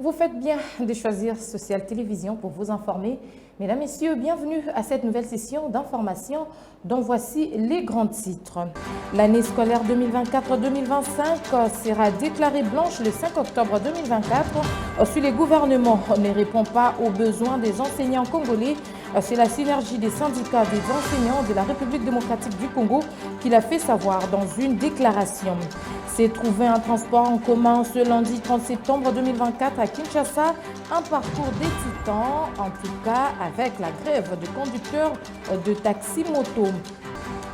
Vous faites bien de choisir Social Télévision pour vous informer. Mesdames, Messieurs, bienvenue à cette nouvelle session d'information dont voici les grands titres. L'année scolaire 2024-2025 sera déclarée blanche le 5 octobre 2024 si le gouvernement ne répond pas aux besoins des enseignants congolais. C'est la synergie des syndicats des enseignants de la République démocratique du Congo qui l'a fait savoir dans une déclaration. C'est trouver un transport en commun ce lundi 30 septembre 2024 à Kinshasa, un parcours des titans, en tout cas avec la grève de conducteurs de taxi-moto.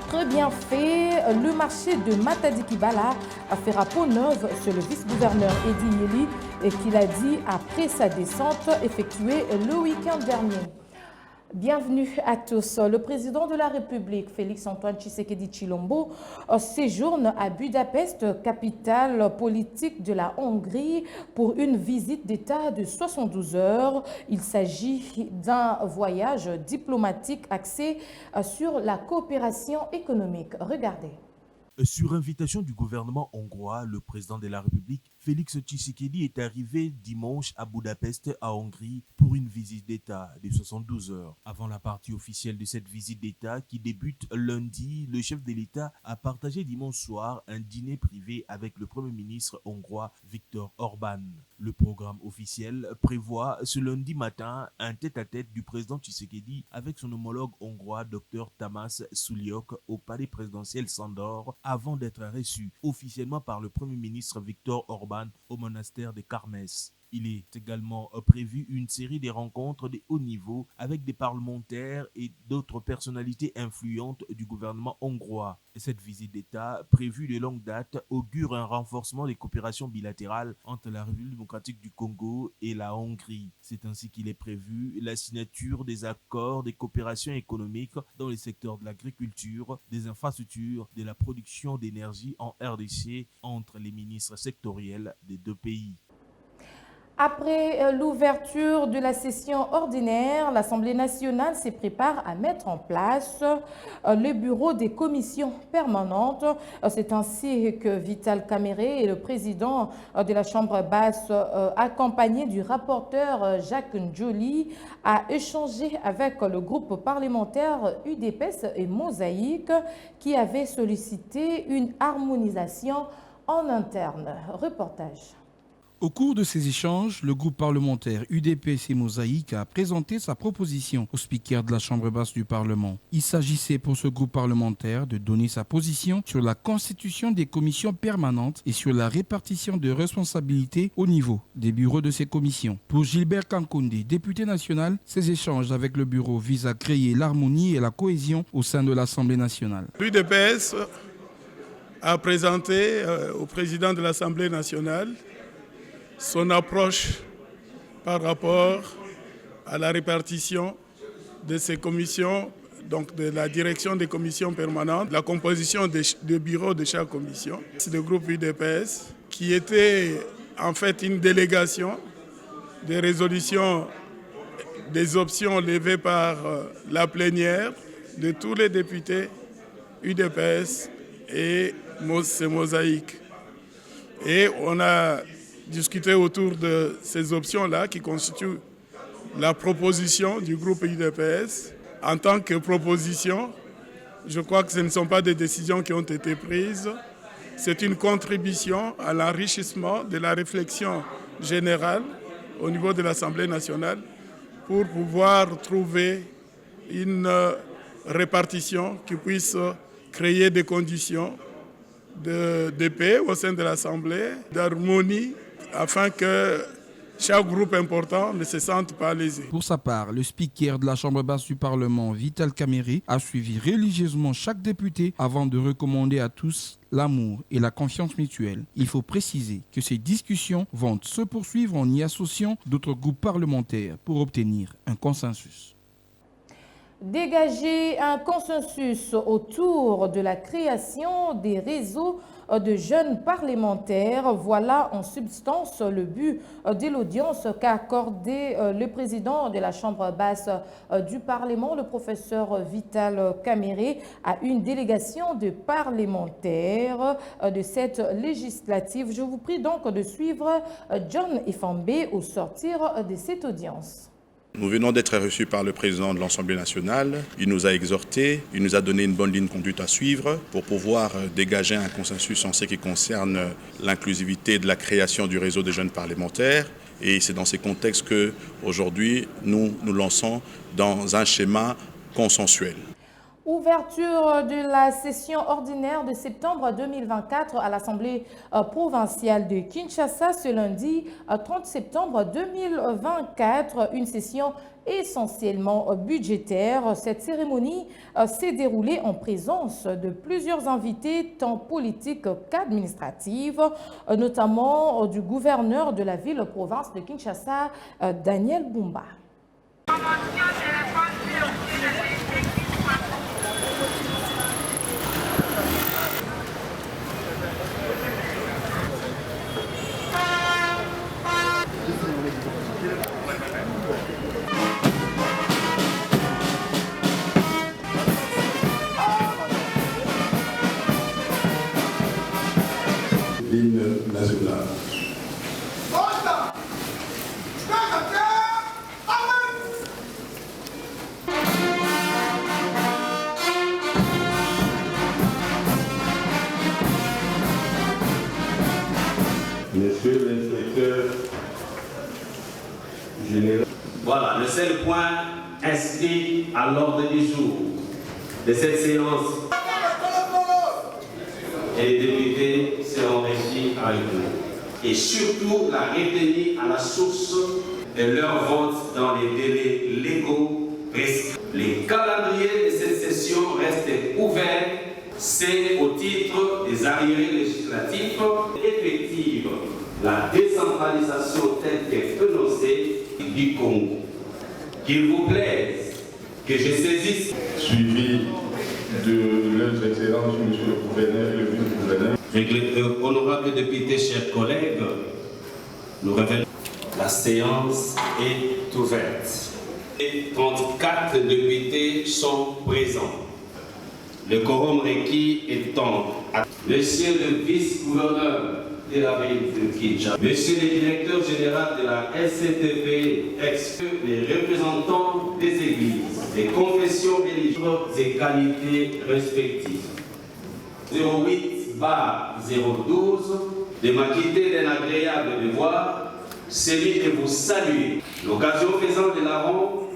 Très bien fait, le marché de Matadi Kibala a fait peau neuve sur le vice-gouverneur Edi Yeli et qu'il a dit après sa descente effectuée le week-end dernier. Bienvenue à tous. Le président de la République, Félix-Antoine Tshisekedi Tshilombo, séjourne à Budapest, capitale politique de la Hongrie, pour une visite d'État de 72 heures. Il s'agit d'un voyage diplomatique axé sur la coopération économique. Regardez. Sur invitation du gouvernement hongrois, le président de la République, Félix Tshisekedi, est arrivé dimanche à Budapest, en Hongrie, pour une visite d'État de 72 heures. Avant la partie officielle de cette visite d'État, qui débute lundi, le chef de l'État a partagé dimanche soir un dîner privé avec le Premier ministre hongrois Viktor Orban. Le programme officiel prévoit ce lundi matin un tête-à-tête du président Tshisekedi avec son homologue hongrois Dr Tamás Suliok au palais présidentiel Sándor, avant d'être reçu officiellement par le Premier ministre Viktor Orban au monastère de Karmès. Il est également prévu une série de rencontres de haut niveau avec des parlementaires et d'autres personnalités influentes du gouvernement hongrois. Cette visite d'État, prévue de longue date, augure un renforcement des coopérations bilatérales entre la République démocratique du Congo et la Hongrie. C'est ainsi qu'il est prévu la signature des accords de coopération économique dans les secteurs de l'agriculture, des infrastructures, de la production d'énergie en RDC entre les ministres sectoriels des deux pays. Après l'ouverture de la session ordinaire, l'Assemblée nationale se prépare à mettre en place le bureau des commissions permanentes. C'est ainsi que Vital Kamerhe, le président de la Chambre basse, accompagné du rapporteur Jacques Ndjoli, a échangé avec le groupe parlementaire UDPS et Mosaïque qui avait sollicité une harmonisation en interne. Reportage. Au cours de ces échanges, le groupe parlementaire UDPS et Mosaïque a présenté sa proposition au speaker de la Chambre basse du Parlement. Il s'agissait pour ce groupe parlementaire de donner sa position sur la constitution des commissions permanentes et sur la répartition de responsabilités au niveau des bureaux de ces commissions. Pour Gilbert Kankonde, député national, ces échanges avec le bureau visent à créer l'harmonie et la cohésion au sein de l'Assemblée nationale. L'UDPS a présenté au président de l'Assemblée nationale son approche par rapport à la répartition de ces commissions, donc de la direction des commissions permanentes, la composition des bureaux de chaque commission. C'est le groupe UDPS qui était en fait une délégation des résolutions, des options levées par la plénière de tous les députés UDPS et ces mosaïques. Et on a discuter autour de ces options-là qui constituent la proposition du groupe UDPS. En tant que proposition, je crois que ce ne sont pas des décisions qui ont été prises. C'est une contribution à l'enrichissement de la réflexion générale au niveau de l'Assemblée nationale pour pouvoir trouver une répartition qui puisse créer des conditions de paix au sein de l'Assemblée, d'harmonie, afin que chaque groupe important ne se sente pas lésé. Pour sa part, le speaker de la Chambre basse du Parlement, Vital Kamerhe, a suivi religieusement chaque député avant de recommander à tous l'amour et la confiance mutuelle. Il faut préciser que ces discussions vont se poursuivre en y associant d'autres groupes parlementaires pour obtenir un consensus. Dégager un consensus autour de la création des réseaux de jeunes parlementaires, voilà en substance le but de l'audience qu'a accordé le président de la Chambre basse du Parlement, le professeur Vital Kamerhe, à une délégation de parlementaires de cette législative. Je vous prie donc de suivre John Ifambe au sortir de cette audience. Nous venons d'être reçus par le président de l'Assemblée nationale. Il nous a exhortés, il nous a donné une bonne ligne de conduite à suivre pour pouvoir dégager un consensus en ce qui concerne l'inclusivité de la création du réseau des jeunes parlementaires. Et c'est dans ces contextes qu'aujourd'hui, nous nous lançons dans un schéma consensuel. Ouverture de la session ordinaire de septembre 2024 à l'Assemblée provinciale de Kinshasa ce lundi 30 septembre 2024, une session essentiellement budgétaire. Cette cérémonie s'est déroulée en présence de plusieurs invités, tant politiques qu'administratifs, notamment du gouverneur de la ville-province de Kinshasa, Daniel Bumba. L'hymne national. Monsieur l'inspecteur général. Voilà, le seul point inscrit à l'ordre du jour de cette séance. Et les députés seront régis avec nous. Et surtout la retenir à la source de leur vote dans les délais légaux prescrits. Les calendriers de cette session restent ouverts. C'est au titre des arriérés législatifs effective la décentralisation telle qu'est énoncée du Congo. Qu'il vous plaise que je saisisse. Suivi de leurs excellences, monsieur le gouverneur et le vice-gouverneur. Honorables députés, chers collègues, nous révélons la séance est ouverte. Et 34 députés sont présents. Le quorum requis étant Monsieur le vice-gouverneur de la ville de Kinshasa, Monsieur le directeur général de la SCTP, les représentants des églises, des confessions religieuses et qualités respectives. 08/012, de m'acquitter d'un agréable devoir, celui de vous saluer. L'occasion faisant de l'avant,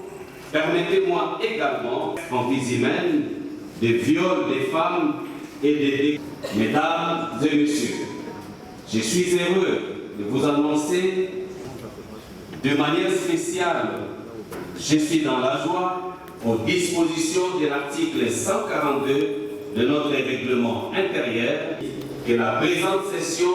permettez-moi également, en vie humaine, des viols des femmes et des mesdames et messieurs. Je suis heureux de vous annoncer de manière spéciale, je suis dans la joie aux dispositions de l'article 142 de notre règlement intérieur que la présente session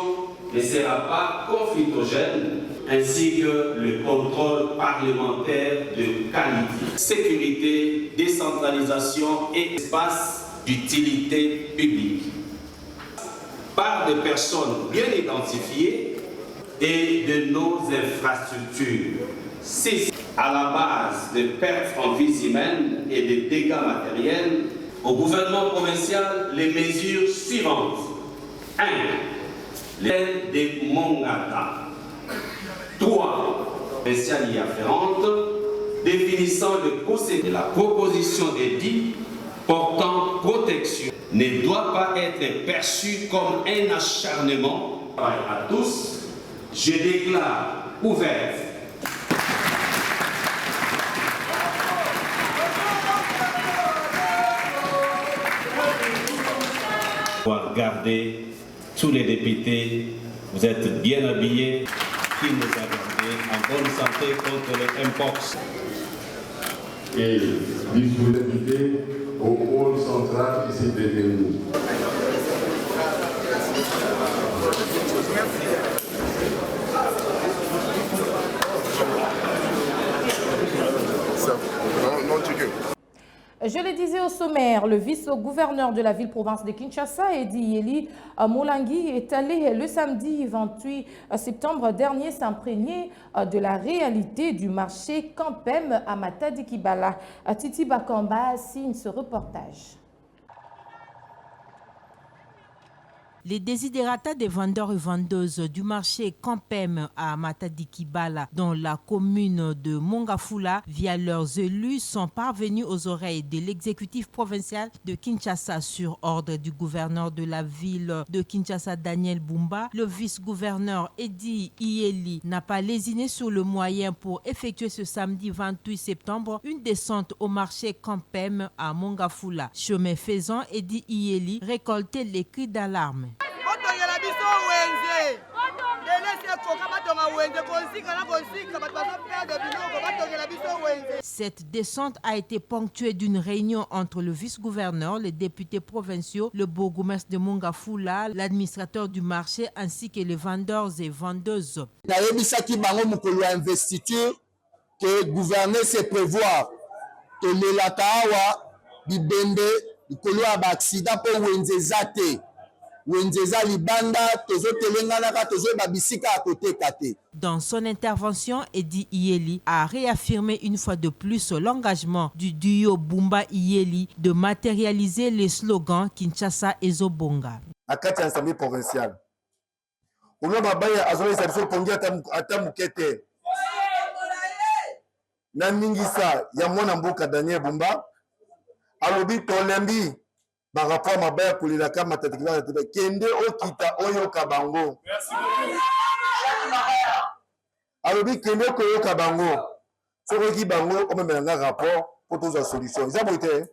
ne sera pas conflictogène ainsi que le contrôle parlementaire de qualité, sécurité, décentralisation et espace d'utilité publique par des personnes bien identifiées et de nos infrastructures. C'est à la base de pertes en vies humaines et de dégâts matériels au gouvernement provincial les mesures suivantes. 1. L'aide des Mongata. 3. Spéciale y afférente, définissant le procédé de la proposition des dits portant protection ne doit pas être perçu comme un acharnement à tous. Je déclare ouverte pour garder tous les députés, vous êtes bien habillés, qui nous a gardés en bonne santé contre le mpox. Et vous invitez au pôle central ici derrière nous. Je le disais au sommaire, le vice-gouverneur de la ville-province de Kinshasa, Edi Yeli Molangi, est allé le samedi 28 septembre dernier s'imprégner de la réalité du marché Campem à Matadi-Kibala. Titi Bakamba signe ce reportage. Les désidératas des vendeurs et vendeuses du marché Campem à Matadi-Kibala dans la commune de Mongafula via leurs élus sont parvenus aux oreilles de l'exécutif provincial de Kinshasa sur ordre du gouverneur de la ville de Kinshasa Daniel Bumba. Le vice-gouverneur Edi Yeli n'a pas lésiné sur le moyen pour effectuer ce samedi 28 septembre une descente au marché Campem à Mongafula. Chemin faisant, Edi Yeli récoltait les cris d'alarme. Cette descente a été ponctuée d'une réunion entre le vice-gouverneur, les députés provinciaux, le bourgmestre de Mongafula, l'administrateur du marché ainsi que les vendeurs et vendeuses. Que gouverner c'est prévoir que le latawa bibende ikolo aba accident pour wenzezate wenzeza libanda tozo telengana tozo babisika à côté kate. Dans son intervention, Edi Yeli a réaffirmé une fois de plus l'engagement du duo Bumba Yeli de matérialiser les slogans Kinshasa et Zobonga. À kati l'Assemblée provinciale. Ono babaya azole sabiso pongi ata mukete. Na mingisa ya mwana mboka Daniel Bumba alobi tolembi ba rapport mabaya kulila kama tatikila kende okita oyoka bango alobi kende koyoka bango soki bango omemela rapport pour tous la solution ça boite.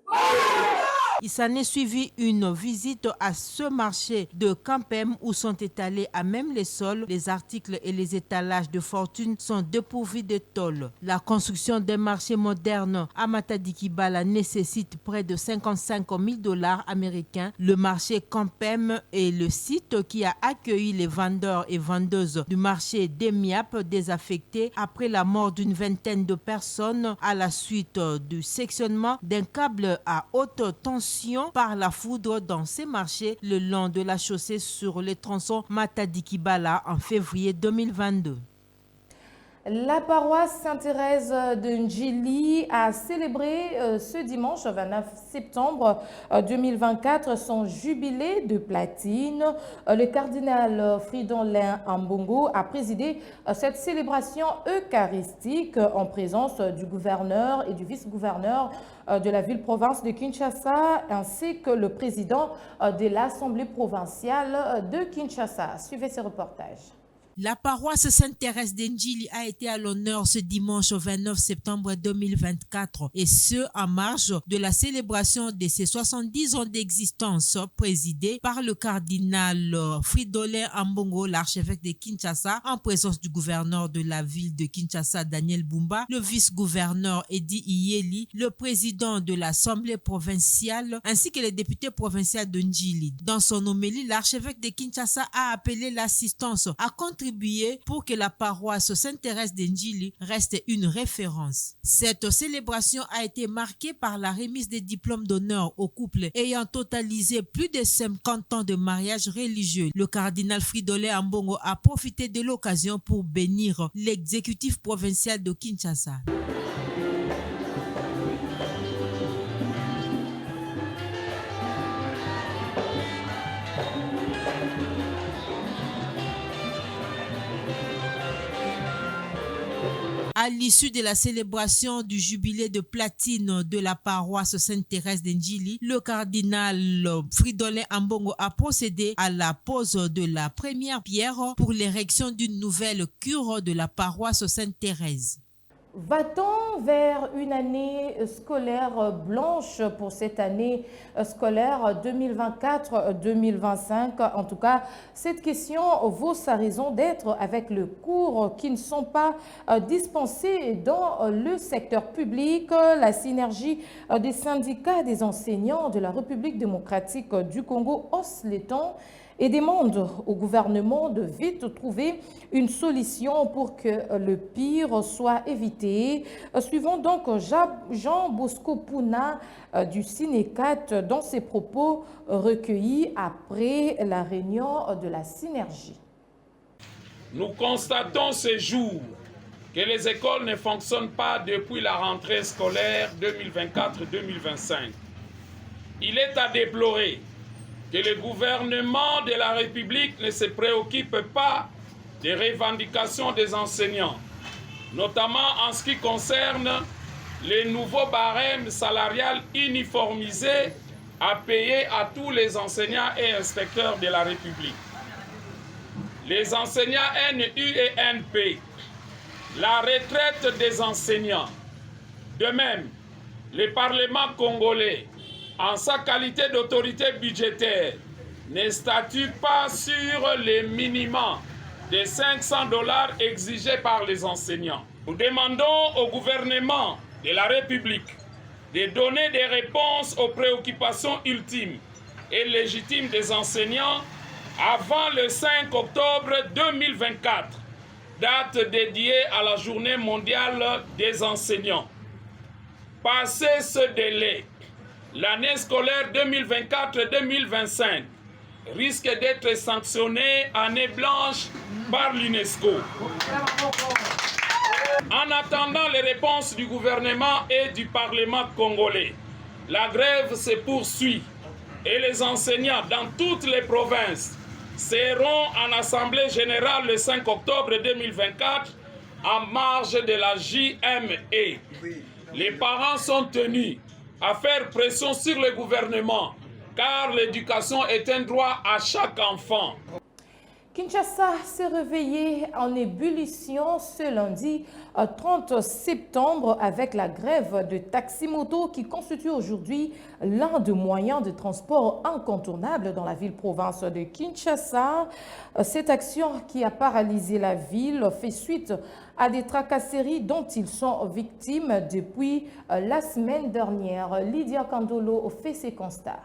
Il s'en est suivi une visite à ce marché de Campem où sont étalés à même les sols. Les articles et les étalages de fortune sont dépourvus de tôle. La construction d'un marché moderne à Matadi-Kibala nécessite près de $55 000 américains. Le marché Campem est le site qui a accueilli les vendeurs et vendeuses du marché d'Emiap désaffectés après la mort d'une vingtaine de personnes à la suite du sectionnement d'un câble à haute tension par la foudre dans ces marchés le long de la chaussée sur les tronçons Matadi-Kibala en février 2022. La paroisse Sainte-Thérèse de Ndjili a célébré ce dimanche 29 septembre 2024 son jubilé de platine. Le cardinal Fridolin Ambongo a présidé cette célébration eucharistique en présence du gouverneur et du vice-gouverneur de la ville-province de Kinshasa ainsi que le président de l'Assemblée provinciale de Kinshasa. Suivez ce reportage. La paroisse Sainte-Thérèse d'Ndjili a été à l'honneur ce dimanche 29 septembre 2024 et ce en marge de la célébration de ses 70 ans d'existence présidée par le cardinal Fridolin Ambongo, l'archevêque de Kinshasa, en présence du gouverneur de la ville de Kinshasa, Daniel Bumba, le vice-gouverneur Edi Yeli, le président de l'Assemblée provinciale ainsi que les députés provinciaux de Ndjili. Dans son homélie, l'archevêque de Kinshasa a appelé l'assistance à contribuer pour que la paroisse Sainte-Thérèse d'Ndjili reste une référence. Cette célébration a été marquée par la remise des diplômes d'honneur aux couples ayant totalisé plus de 50 ans de mariage religieux. Le cardinal Fridolin Ambongo a profité de l'occasion pour bénir l'exécutif provincial de Kinshasa. À l'issue de la célébration du jubilé de platine de la paroisse Sainte-Thérèse d'Ndjili, le cardinal Fridolin Ambongo a procédé à la pose de la première pierre pour l'érection d'une nouvelle cure de la paroisse Sainte-Thérèse. Va-t-on vers une année scolaire blanche pour cette année scolaire 2024-2025? En tout cas, cette question vaut sa raison d'être avec le cours qui ne sont pas dispensés dans le secteur public. La synergie des syndicats des enseignants de la République démocratique du Congo hausse les tons. et demande au gouvernement de vite trouver une solution pour que le pire soit évité. Suivons donc Jean Bosco Pouna du Cinécat dans ses propos recueillis après la réunion de la synergie. Nous constatons ce jour que les écoles ne fonctionnent pas depuis la rentrée scolaire 2024-2025. Il est à déplorer que le gouvernement de la République ne se préoccupe pas des revendications des enseignants, notamment en ce qui concerne les nouveaux barèmes salariales uniformisés à payer à tous les enseignants et inspecteurs de la République. Les enseignants NU et NP, la retraite des enseignants. De même, le Parlement congolais, en sa qualité d'autorité budgétaire, ne statue pas sur les minima de 500 $ exigés par les enseignants. Nous demandons au gouvernement de la République de donner des réponses aux préoccupations ultimes et légitimes des enseignants avant le 5 octobre 2024, date dédiée à la Journée mondiale des enseignants. Passé ce délai, l'année scolaire 2024-2025 risque d'être sanctionnée année blanche par l'UNESCO. En attendant les réponses du gouvernement et du Parlement congolais, la grève se poursuit et les enseignants dans toutes les provinces seront en Assemblée générale le 5 octobre 2024 en marge de la JME. Les parents sont tenus à faire pression sur le gouvernement car l'éducation est un droit à chaque enfant. Kinshasa s'est réveillé en ébullition ce lundi 30 septembre avec la grève de taxi-moto qui constitue aujourd'hui l'un des moyens de transport incontournables dans la ville-province de Kinshasa. Cette action qui a paralysé la ville fait suite à des tracasseries dont ils sont victimes depuis la semaine dernière. Lydia Kandolo fait ses constats.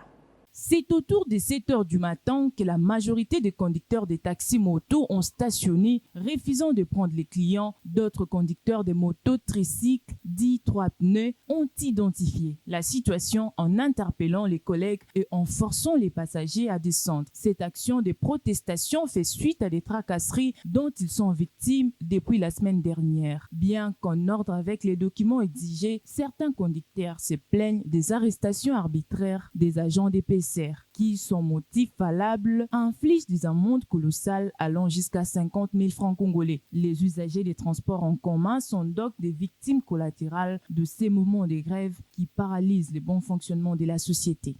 C'est autour de 7 heures du matin que la majorité des conducteurs de taxis-motos ont stationné, refusant de prendre les clients. D'autres conducteurs de motos tricycles, dits 3 pneus, ont identifié la situation en interpellant les collègues et en forçant les passagers à descendre. Cette action de protestation fait suite à des tracasseries dont ils sont victimes depuis la semaine dernière. Bien qu'en ordre avec les documents exigés, certains conducteurs se plaignent des arrestations arbitraires des agents des PC qui, sans motif valable, infligent des amendes colossales allant jusqu'à 50 000 francs congolais. Les usagers des transports en commun sont donc des victimes collatérales de ces mouvements de grève qui paralysent le bon fonctionnement de la société.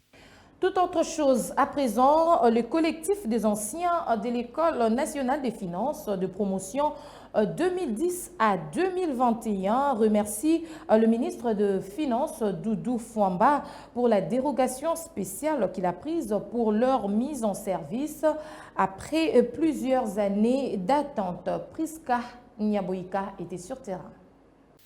Tout autre chose, à présent, le collectif des anciens de l'École nationale des finances de promotion 2010 à 2021 remercie le ministre de Finances Doudou Fwamba pour la dérogation spéciale qu'il a prise pour leur mise en service après plusieurs années d'attente. Priska Nyaboïka était sur terrain.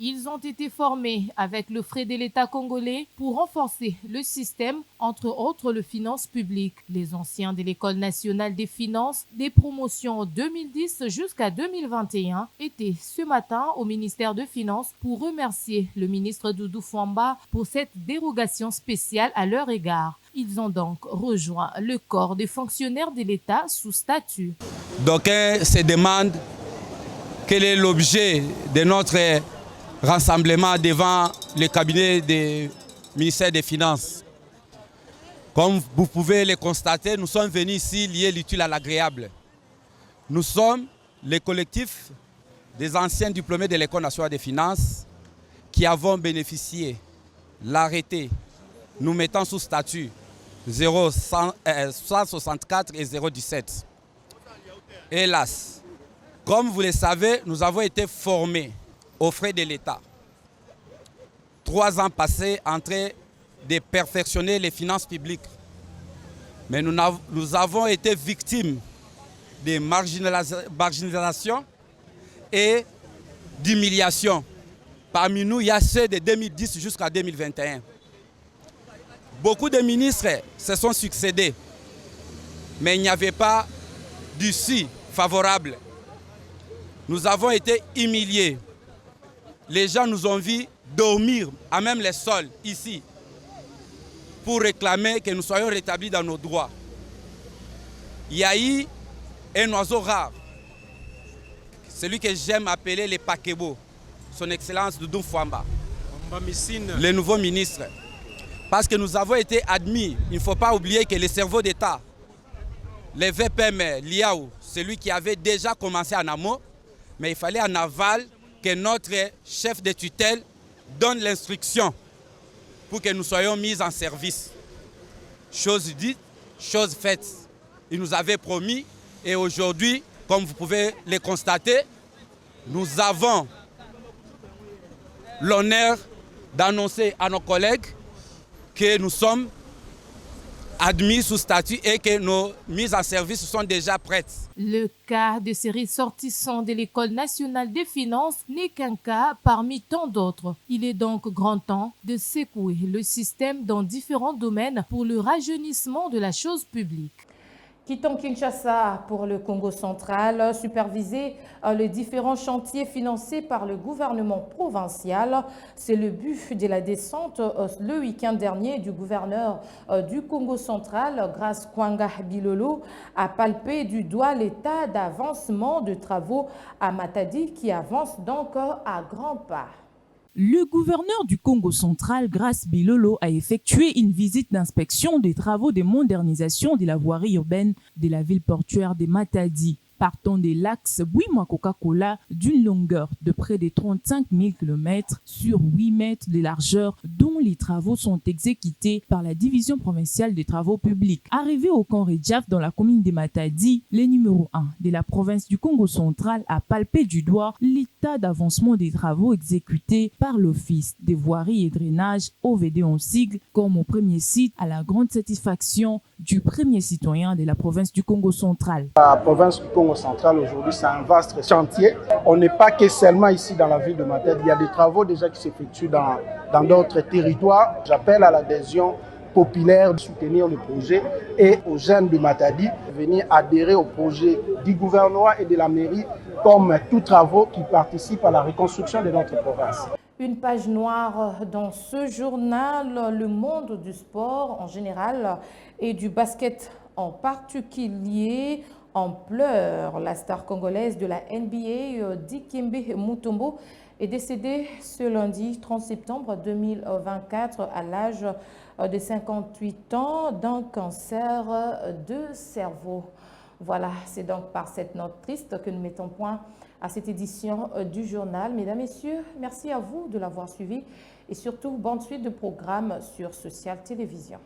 Ils ont été formés avec le frais de l'État congolais pour renforcer le système, entre autres le finance publique. Les anciens de l'École nationale des finances des promotions 2010 jusqu'à 2021 étaient ce matin au ministère de Finances pour remercier le ministre Doudou Fwamba pour cette dérogation spéciale à leur égard. Ils ont donc rejoint le corps des fonctionnaires de l'État sous statut. D'aucuns se demandent quel est l'objet de notre rassemblement devant le cabinet du ministère des Finances. Comme vous pouvez le constater, nous sommes venus ici lier l'utile à l'agréable. Nous sommes le collectif des anciens diplômés de l'École nationale des finances qui avons bénéficié l'arrêté nous mettant sous statut 0164 et 017. Hélas, comme vous le savez, nous avons été formés aux frais de l'État. 3 ans passés en train de perfectionner les finances publiques. Mais nous avons été victimes de marginalisation et d'humiliation. Parmi nous, il y a ceux de 2010 jusqu'à 2021. Beaucoup de ministres se sont succédés. mais il n'y avait pas d'issue favorable. Nous avons été humiliés. Les gens nous ont vus dormir à même les sols ici pour réclamer que nous soyons rétablis dans nos droits. Il y a eu un oiseau rare, celui que j'aime appeler le Pakebo, son Excellence Doudou Fouamba, le nouveau ministre. Parce que nous avons été admis, il ne faut pas oublier que le cerveau d'État, le VPM, l'IAO, celui qui avait déjà commencé en amont, mais il fallait en aval que notre chef de tutelle donne l'instruction pour que nous soyons mis en service. Chose dite, chose faite. Il nous avait promis et aujourd'hui, comme vous pouvez le constater, nous avons l'honneur d'annoncer à nos collègues que nous sommes admis sous statut et que nos mises en service sont déjà prêtes. Le cas de ces ressortissants de l'École nationale des finances n'est qu'un cas parmi tant d'autres. Il est donc grand temps de secouer le système dans différents domaines pour le rajeunissement de la chose publique. Quittons Kinshasa pour le Congo central, superviser les différents chantiers financés par le gouvernement provincial. C'est le but de la descente le week-end dernier du gouverneur du Congo central, Grace Kwanga Bilolo, a palpé du doigt l'état d'avancement de travaux à Matadi qui avance donc à grands pas. Le gouverneur du Congo central, Grace Bilolo, a effectué une visite d'inspection des travaux de modernisation de la voirie urbaine de la ville portuaire de Matadi, partant de l'axe Bouima-Coca-Cola d'une longueur de près de 35 000 km sur 8 mètres de largeur, dont les travaux sont exécutés par la division provinciale des travaux publics. Arrivé au camp Redjaf dans la commune de Matadi, le numéro 1 de la province du Congo central a palpé du doigt l'état d'avancement des travaux exécutés par l'Office des voiries et drainages OVD en sigle, comme au premier site, à la grande satisfaction du premier citoyen de la province du Congo central. La province du Congo central aujourd'hui, c'est un vaste chantier. On n'est pas que seulement ici dans la ville de Matadi. Il y a des travaux déjà qui s'effectuent dans d'autres territoires. J'appelle à l'adhésion populaire de soutenir le projet et aux jeunes de Matadi de venir adhérer au projet du gouvernement et de la mairie comme tous travaux qui participent à la reconstruction de notre province. Une page noire dans ce journal, le monde du sport en général et du basket en particulier en pleurs. La star congolaise de la NBA, Dikembe Mutombo, est décédée ce lundi 30 septembre 2024 à l'âge de 58 ans d'un cancer de cerveau. Voilà, c'est donc par cette note triste que nous mettons point à cette édition du journal. Mesdames, Messieurs, merci à vous de l'avoir suivi et surtout, bonne suite de programmes sur Social Télévision.